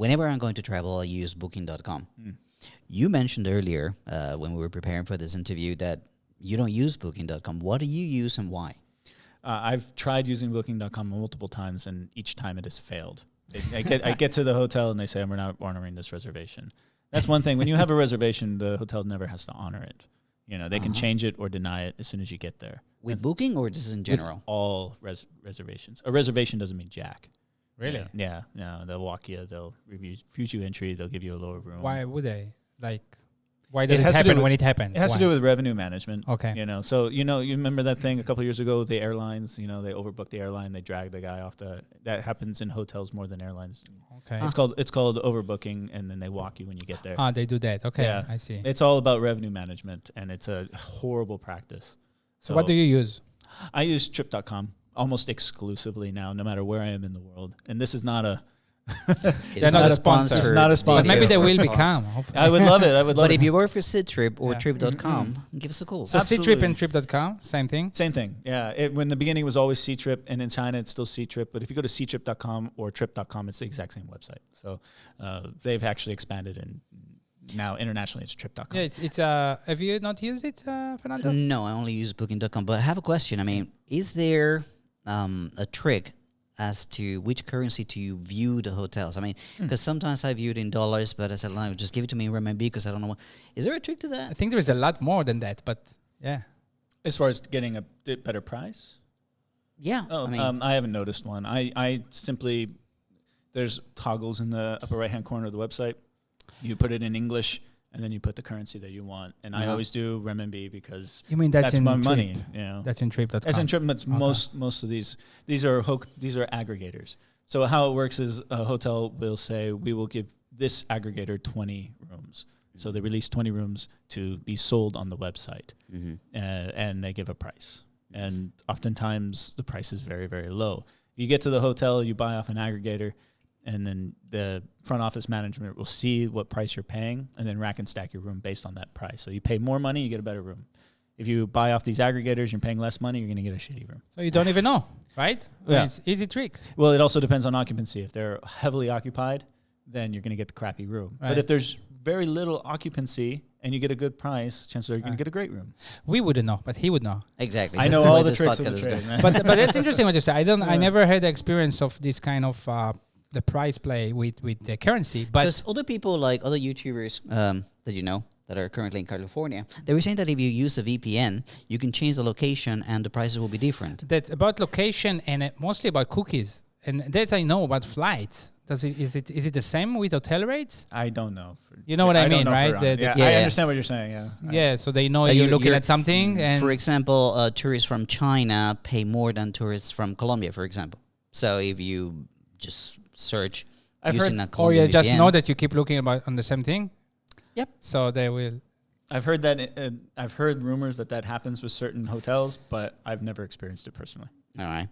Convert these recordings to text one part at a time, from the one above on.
whenever I'm going to travel, I use Booking.com. You mentioned earlier when we were preparing for this interview that you don't use Booking.com. What do you use and why? I've tried using Booking.com multiple times, and each time it has failed. I get to the hotel, and they say, we're not honoring this reservation. That's one thing. When you have a reservation, the hotel never has to honor it. They can change it or deny it as soon as you get there. With Booking or just in general? With all reservations. A reservation doesn't mean jack. Really? Yeah. No, they'll walk you. They'll refuse you entry. They'll give you a lower room. Why would they? Why does it happen when it happens? It has to do with revenue management. Okay. So you remember that thing a couple of years ago, the airlines, they overbooked the airline, they dragged the guy off that happens in hotels more than airlines. Okay. It's called overbooking, and then they walk you when you get there. They do that. Okay. Yeah. I see. It's all about revenue management, and it's a horrible practice. So what do you use? I use Trip.com almost exclusively now, no matter where I am in the world. And this is not a They're not a sponsor. It's not a sponsor. But maybe they will become. I would love it. But if you work for Ctrip or Trip.com, give us a call. So Ctrip and Trip.com, same thing? Same thing, yeah. When the beginning was always Ctrip, and in China it's still Ctrip. But if you go to Ctrip.com or Trip.com, it's the exact same website. So they've actually expanded, and now internationally it's Trip.com. Yeah, it's have you not used it, Fernando? No, I only use Booking.com. But I have a question. I mean, is there a trick as to which currency to view the hotels? I mean, because sometimes I view it in dollars, but I said, no, just give it to me in renminbi because I don't know what. Is there a trick to that? I think there is a lot more than that, but yeah. As far as getting a better price? Yeah. I haven't noticed one. I simply, there's toggles in the upper right-hand corner of the website. You put it in English, and then you put the currency that you want. And I always do renminbi because you mean that's in my Trip. money. That's in Trip.com. That's in Trip. But most of these are aggregators. So how it works is a hotel will say, we will give this aggregator 20 rooms. So they release 20 rooms to be sold on the website, and they give a price. And oftentimes the price is very, very low. You get to the hotel, you buy off an aggregator, and then the front office management will see what price you're paying and then rack and stack your room based on that price. So you pay more money, you get a better room. If you buy off these aggregators, you're paying less money, you're going to get a shitty room. So you don't even know, right? Yeah. It's easy trick. Well, it also depends on occupancy. If they're heavily occupied, then you're going to get the crappy room. Right. But if there's very little occupancy and you get a good price, chances are you're going to get a great room. We wouldn't know, but he would know. Exactly. I know all the tricks of the trade. But that's interesting what you say. I never had the experience of this kind of the price play with the currency. But because other people, like other YouTubers that you know that are currently in California, they were saying that if you use a VPN, you can change the location and the prices will be different. That's about location and mostly about cookies. And that I know about flights. Is it the same with hotel rates? I don't know. You know what I mean, right? I understand what you're saying. Yeah. So they know you're looking at something. And for example, tourists from China pay more than tourists from Colombia, for example. So if you just search using a Colombian VPN, just know that you keep looking on the same thing. Yep. So they will. I've heard that. I've heard rumors that happens with certain hotels, but I've never experienced it personally. All right.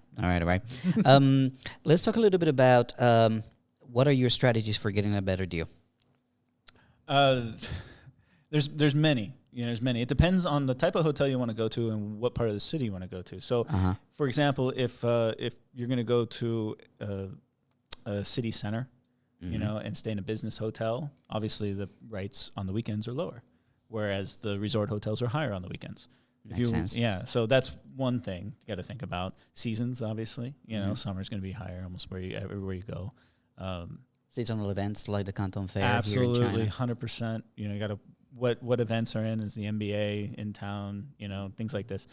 Let's talk a little bit about what are your strategies for getting a better deal? There's many. There's many. It depends on the type of hotel you want to go to and what part of the city you want to go to. So, for example, if you're going to go to a city center, and stay in a business hotel, obviously the rates on the weekends are lower, whereas the resort hotels are higher on the weekends. Makes sense. Yeah, so that's one thing you got to think about. Seasons, obviously, summer's going to be higher almost everywhere you go. Seasonal events like the Canton Fair. Absolutely, 100%. You got to what events are in? Is the NBA in town? Things like this.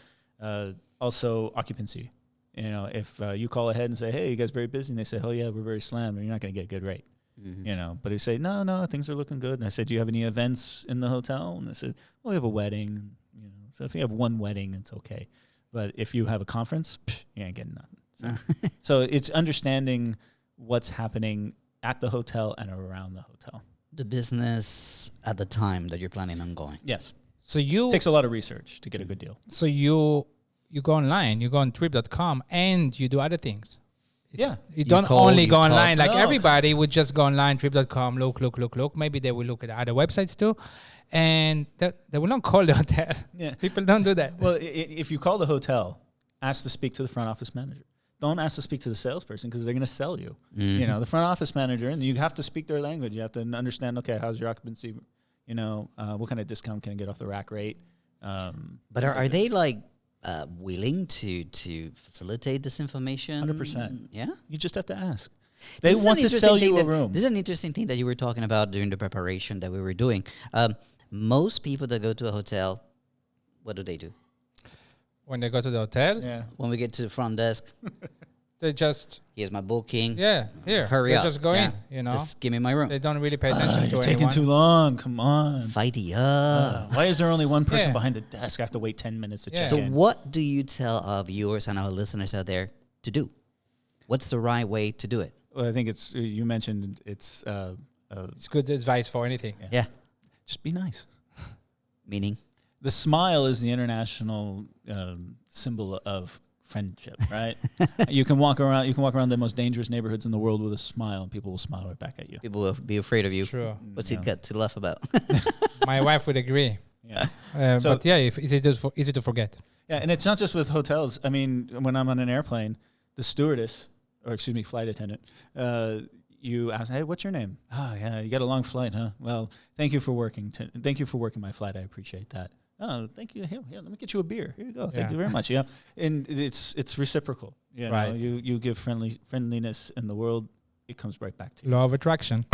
Also, occupancy. If you call ahead and say, "Hey, you guys very busy," and they say, "Oh yeah, we're very slammed," you're not going to get a good rate. But if you say, "No, things are looking good," and I said, "Do you have any events in the hotel?" And they said, "Well, we have a wedding." So if you have one wedding, it's okay. But if you have a conference, you ain't getting nothing. So it's understanding what's happening at the hotel and around the hotel. The business at the time that you're planning on going. Yes. So it takes a lot of research to get a good deal. So you go online, you go on Trip.com, and you do other things. You don't only go online. Like everybody would just go online, Trip.com, look. Maybe they will look at other websites too. And they will not call the hotel. Yeah. People don't do that. Well, if you call the hotel, ask to speak to the front office manager. don't ask to speak to the salesperson because they're going to sell you. Mm-hmm. You know, the front office manager, and you have to speak their language. You have to understand, okay, how's your occupancy? You know, what kind of discount can I get off the rack rate? But are they like willing to facilitate this information? 100%. Yeah. You just have to ask. They want to sell you a room. This is an interesting thing that you were talking about during the preparation that we were doing. Most people that go to a hotel, what do? When they go to the hotel, Yeah. When we get to the front desk, they just here's my booking. hurry up. Just go in. You know, Just give me my room. they don't really pay attention to You're anyone. taking too long. Come on. Fighty up. Why is there only one person Yeah. behind the desk? I have to wait 10 minutes to check So in. what do you tell our viewers and our listeners out there to do? What's the right way to do it? Well, I think it's, you mentioned it's It's good advice for anything. Yeah. just be nice. Meaning? The smile is the international symbol of friendship, right? You can walk around the most dangerous neighborhoods in the world with a smile, and people will smile right back at you. People will be afraid of you. It's true. What's it got to laugh about? My wife would agree. Yeah. So- But yeah, easy to forget. Yeah, and it's not just with hotels. I mean, when I'm on an airplane, the stewardess, or excuse me, flight attendant, you ask, "Hey, what's your name?" "Oh, yeah, you got a long flight, huh? Well, thank you for working. Thank you for working my flight. I appreciate that." "Oh, thank you. Here, let me get you a beer. Here you go. Thank you very much." Yeah, and it's reciprocal. You Right. know, you give friendliness in the world, it comes right back to you. Law of attraction.